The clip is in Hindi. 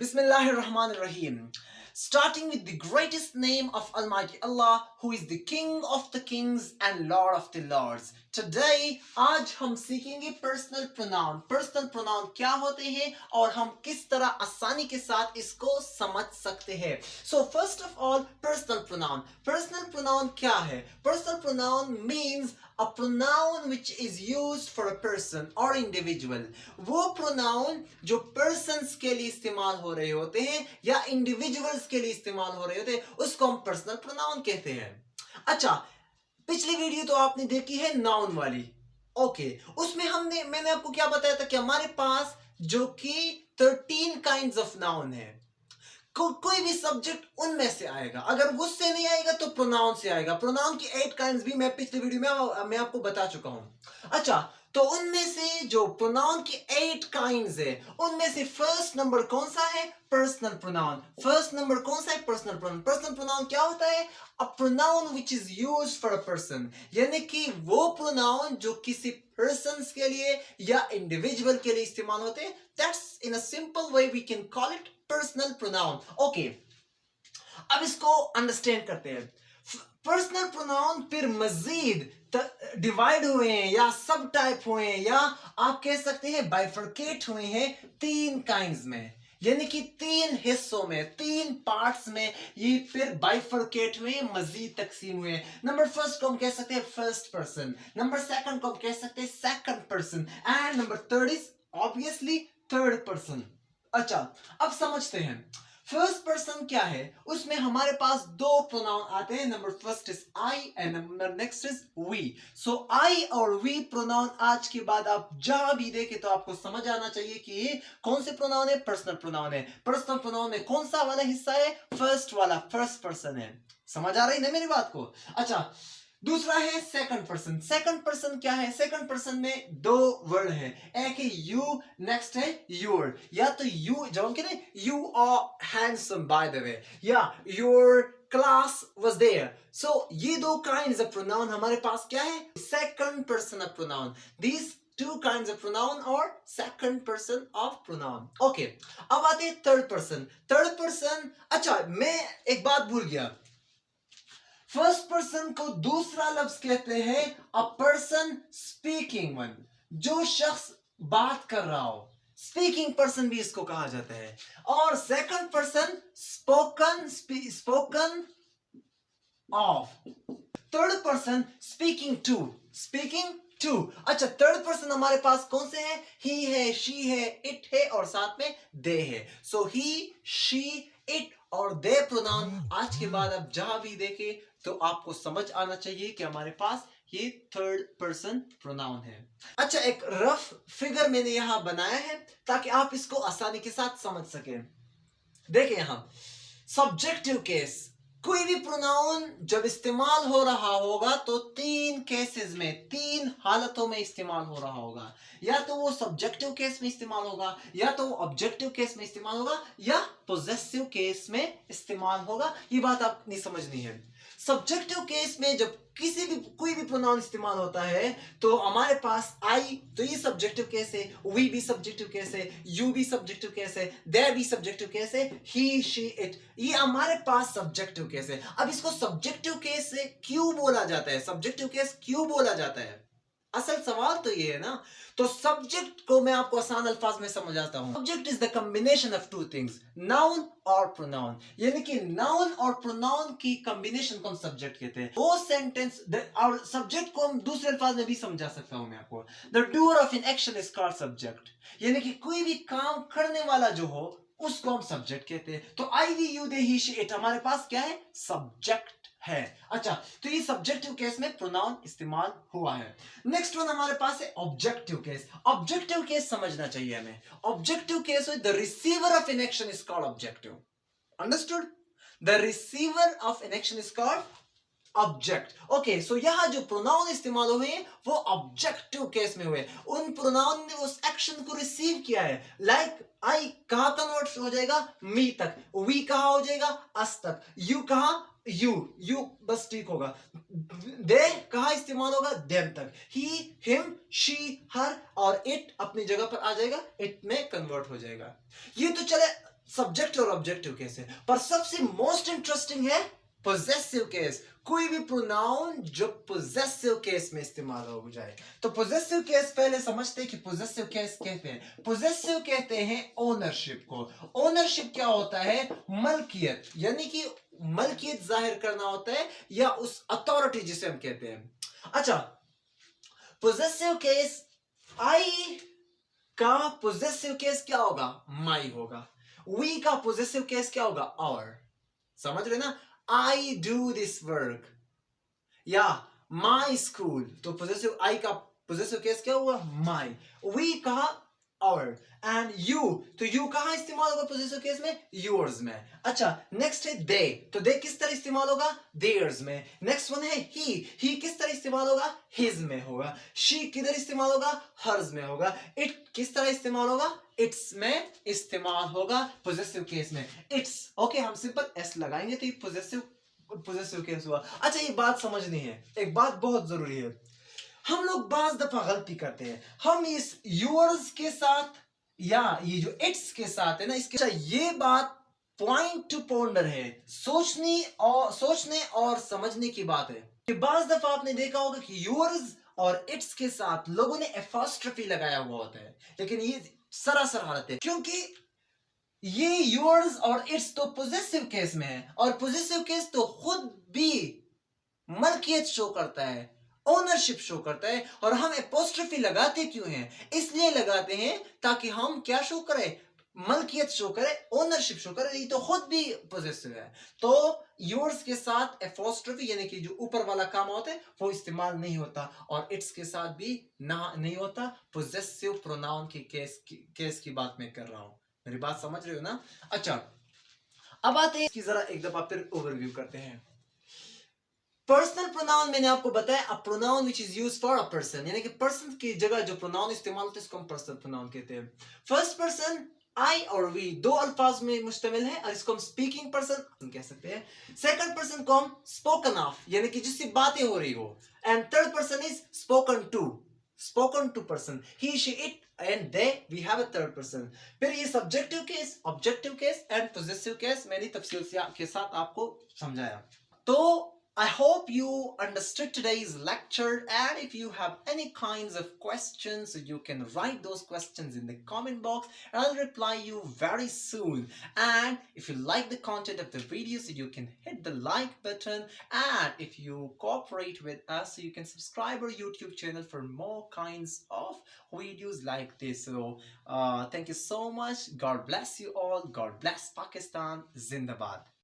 Bismillahirrahmanirrahim. Starting with the greatest name of Almighty Allah, who is the King of the Kings and Lord of the Lords. Today, आज हम सीखेंगे पर्सनल प्रोनाउन। पर्सनल प्रोनाउन क्या होते हैं और हम किस तरह आसानी के साथ इसको समझ सकते हैं। So first of all, personal pronoun. Personal pronoun क्या है? Personal pronoun means a pronoun which is used for a person or individual। वो pronoun जो persons के लिए इस्तेमाल हो रहे होते हैं या individuals के लिए इस्तेमाल हो रहे होते हैं, उसको हम personal pronoun कहते हैं। अच्छा, पिछली वीडियो तो आपने देखी है नाउन वाली। ओके, उसमें मैंने आपको क्या बताया था कि हमारे पास जो कि 13 काइंड्स ऑफ नाउन है। कोई भी सब्जेक्ट उनमें से आएगा। अगर उससे नहीं आएगा तो प्रोनाउन से आएगा। प्रोनाउन की 8 काइंड्स भी मैं पिछले वीडियो में मैं आपको बता चुका हूं। अच्छा, तो उनमें से जो प्रोनाउन की 8 काइंड्स है, उनमें से फर्स्ट नंबर कौन सा है? Personal pronoun. फर्स्ट नंबर कौन सा है? Personal pronoun. पर्सनल प्रोनाउन क्या होता है? A pronoun which is used for a person, यानी कि वो प्रोनाउन जो किसी पर्सन्स के लिए या इंडिविजुअल के लिए इस्तेमाल होते हैं। That's in a simple way we can call it personal pronoun. Okay, अब इसको अंडरस्टैंड करते हैं। पर्सनल प्रोनाउन फिर मजीद डिवाइड हुए हैं या सब टाइप हुए हैं या आप कह सकते हैं बाइफर्केट हुए हैं 3 काइंड्स में, यानी कि 3 हिस्सों में, 3 पार्ट्स में ये फिर बाइफर्केट हुए, मजीद तकसीम हुए। नंबर फर्स्ट को हम कह सकते हैं फर्स्ट पर्सन, नंबर सेकंड को हम कह सकते हैं second person and number third is obviously third person. अच्छा, अब समझते हैं फर्स्ट पर्सन क्या है। उसमें हमारे पास 2 प्रोनाउन आते हैं। Number first is I and number next is we. So I और वी प्रोनाउन आज के बाद आप जहां भी देखें तो आपको समझ आना चाहिए कि ये कौन से प्रोनाउन है? पर्सनल प्रोनाउन है। पर्सनल प्रोनाउन में कौन सा वाला हिस्सा है? फर्स्ट वाला, फर्स्ट पर्सन है। समझ आ रही है ना मेरी बात को? अच्छा, दूसरा है सेकंड पर्सन। सेकंड पर्सन क्या है? सेकंड पर्सन में 2 वर्ड है, एक है यू, नेक्स्ट है योर। या तो यू, जब हम कहते हैं you are handsome by the way, या your class was there. So ये 2 काइंड्स ऑफ प्रोनाउन हमारे पास क्या है? Second person of pronoun. These 2 kinds of pronoun or second person of pronoun। Okay, अब आते हैं थर्ड पर्सन। थर्ड पर्सन, अच्छा मैं एक बात भूल गया। फर्स्ट पर्सन को दूसरा लफ्ज कहते हैं अ पर्सन स्पीकिंग वन, जो शख्स बात कर रहा हो, स्पीकिंग पर्सन भी इसको कहा जाता है। और second person spoken, spoken of. Third person speaking to, speaking to. अच्छा, थर्ड पर्सन हमारे पास कौन से हैं? ही है, शी है, इट है और साथ में दे है। सो ही, शी, इट और दे प्रोनाउन आज के बाद आप जहां भी देखें तो आपको समझ आना चाहिए कि हमारे पास ये थर्ड पर्सन प्रोनाउन है। अच्छा, एक रफ फिगर मैंने यहां बनाया है ताकि आप इसको आसानी के साथ समझ सकें। देखिए यहां सब्जेक्टिव केस, कोई भी प्रोनाउन जब इस्तेमाल हो रहा होगा तो 3 केसेस में, 3 हालतों में इस्तेमाल हो रहा होगा। या तो वो सब्जेक्टिव केस में इस्तेमाल होगा, या तो वो ऑब्जेक्टिव केस में इस्तेमाल होगा, या पोजेसिव केस में इस्तेमाल होगा। ये बात आपने समझनी है। सब्जेक्टिव केस में जब कोई भी प्रोनाउन इस्तेमाल होता है तो हमारे पास आई, तो ये सब्जेक्टिव केस है, वी भी सब्जेक्टिव केस है, यू भी सब्जेक्टिव केस है, दे भी सब्जेक्टिव केस है, ही, शी, इट, ये हमारे पास सब्जेक्टिव केस है। अब इसको सब्जेक्टिव केस से क्यों बोला जाता है? सब्जेक्टिव केस क्यों बोला जाता है? असल सवाल तो ये है ना। तो सब्जेक्ट को मैं आपको आसान अल्फाज में समझाता हूं। Subject is the combination of 2 things, noun और प्रोनाउन, यानी कि नाउन और प्रोनाउन की कॉम्बिनेशन को हम सब्जेक्ट कहते हैं। वो सेंटेंस और सब्जेक्ट को हम दूसरे अल्फाज में भी समझा सकता हूं मैं आपको। The doer of an action is called subject, यानी कि कोई भी काम करने वाला जो हो उसको हम सब्जेक्ट कहते हैं। तो I, we, you, they, he, she, it हमारे पास क्या है? सब्जेक्ट है। अच्छा, तो ये सब्जेक्टिव केस में प्रोनाउन इस्तेमाल हुआ है। नेक्स्ट वन हमारे पास है ऑब्जेक्टिव केस। ऑब्जेक्टिव केस समझना चाहिए हमें। ऑब्जेक्टिव केस में the receiver of an action is called objective. Understood? The receiver of an action is called object. Okay, so यहां जो प्रोनाउन इस्तेमाल हुए हैं वो ऑब्जेक्टिव केस में हुए। उन प्रोनाउन ने उस एक्शन को रिसीव किया है। लाइक आई कहां कन्वर्ट हो जाएगा? मी तक। वी कहां हो जाएगा? अस तक। यू कहां? यू बस ठीक होगा। दे कहां इस्तेमाल होगा? देम तक। ही, हिम, शी, हर और इट अपनी जगह पर आ जाएगा, इट में कन्वर्ट हो जाएगा। ये तो चले सब्जेक्ट और ऑब्जेक्टिव केस है, पर सबसे मोस्ट इंटरेस्टिंग है पोजेसिव केस। कोई भी प्रोनाउन जो पोजेसिव केस में इस्तेमाल हो जाए। तो पोजेसिव केस पहले समझते हैं कि पोजेसिव केस कहते हैं, पोजेसिव कहते हैं ओनरशिप को। ओनरशिप क्या होता है? मलकियत, यानी कि मलकियत जाहिर करना होता है, या उस अथॉरिटी जिसे हम कहते हैं। अच्छा, पोजेसिव केस आई का पोजेसिव केस क्या होगा? माई होगा। वी का पोजेसिव केस क्या होगा? आवर। समझ रहे ना? आई डू दिस वर्क या माई स्कूल, तो पोजेसिव आई का पोजेसिव केस क्या हुआ? माई। वी का आवर, एंड यू, तो यू कहां इस्तेमाल होगा पोजेसिव केस में? योर्स में। अच्छा, नेक्स्ट है दे, तो दे किस तरह इस्तेमाल होगा? देयर्स में। नेक्स्ट वन है ही किस तरह इस्तेमाल होगा? हिज में होगा। शी किधर इस्तेमाल होगा? हर्ज में होगा। इट किस तरह इस्तेमाल होगा? इट्स में इस्तेमाल होगा पोजेसिव केस में। इट्स, ओके, हम सिंपल एस लगाएंगे तो ये पोजेसिव केस हुआ। अच्छा, ये बात समझनी है, एक बात बहुत जरूरी है। हम लोग बाज दफा गलती करते हैं, हम इस यूअर्स के साथ या ये जो इट्स के साथ है ना, इसके अच्छा, ये बात पॉइंट टू पॉन्डर है, सोचने और समझने की बात है कि बाज दफा आपने देखा होगा कि यूअर्स और इट्स के साथ लोगों ने एपोस्ट्रोफी लगाया हुआ होता है, लेकिन ये सरासर गलत है, क्योंकि ये योर्स और इट्स तो पोजेसिव केस में है, और पोजेसिव केस तो खुद भी मलकियत शो करता है, ओनरशिप शो करता है। और हम एपोस्ट्रोफी लगाते क्यों हैं? इसलिए लगाते हैं ताकि हम क्या शो करें? मलकियत शो करे, ओनरशिप शो करे। ये तो खुद भी पोजेसिव है, तो योर्स के साथ एपोस्ट्रोफी यानी कि जो ऊपर वाला काम होता है वो इस्तेमाल नहीं होता, और इट्स के साथ भी ना नहीं होता। पोजेसिव प्रोनाउन के केस की बात मैं कर रहा हूं, मेरी बात समझ रहे हो ना? अच्छा, अब आते हैं इसकी जरा एक दफा फिर ओवरव्यू करते हैं। पर्सनल प्रोनाउन मैंने आपको बताया, a pronoun which is used for a person, यानी कि पर्सन की जगह जो प्रोनाउन इस्तेमाल होता है इसको हम पर्सनल प्रोनाउन कहते हैं। फर्स्ट पर्सन आई और वी दो अल्फाज में मुश्तमिल है, और इसको हम स्पीकिंग पर्सन कह सकते हैं। सेकंड पर्सन को हम स्पोकन ऑफ, यानी कि जिससे बातें हो रही हो। And third person is spoken to person, he she it and they, we have a third person. फिर ये subjective case, objective case and possessive case मैंने तफसील के साथ आपको समझाया। तो I hope you understood today's lecture, and if you have any kinds of questions, you can write those questions in the comment box and I'll reply you very soon. And if you like the content of the video, so you can hit the like button, and if you cooperate with us, so you can subscribe our YouTube channel for more kinds of videos like this. So thank you so much. God bless you all. God bless Pakistan. Zindabad.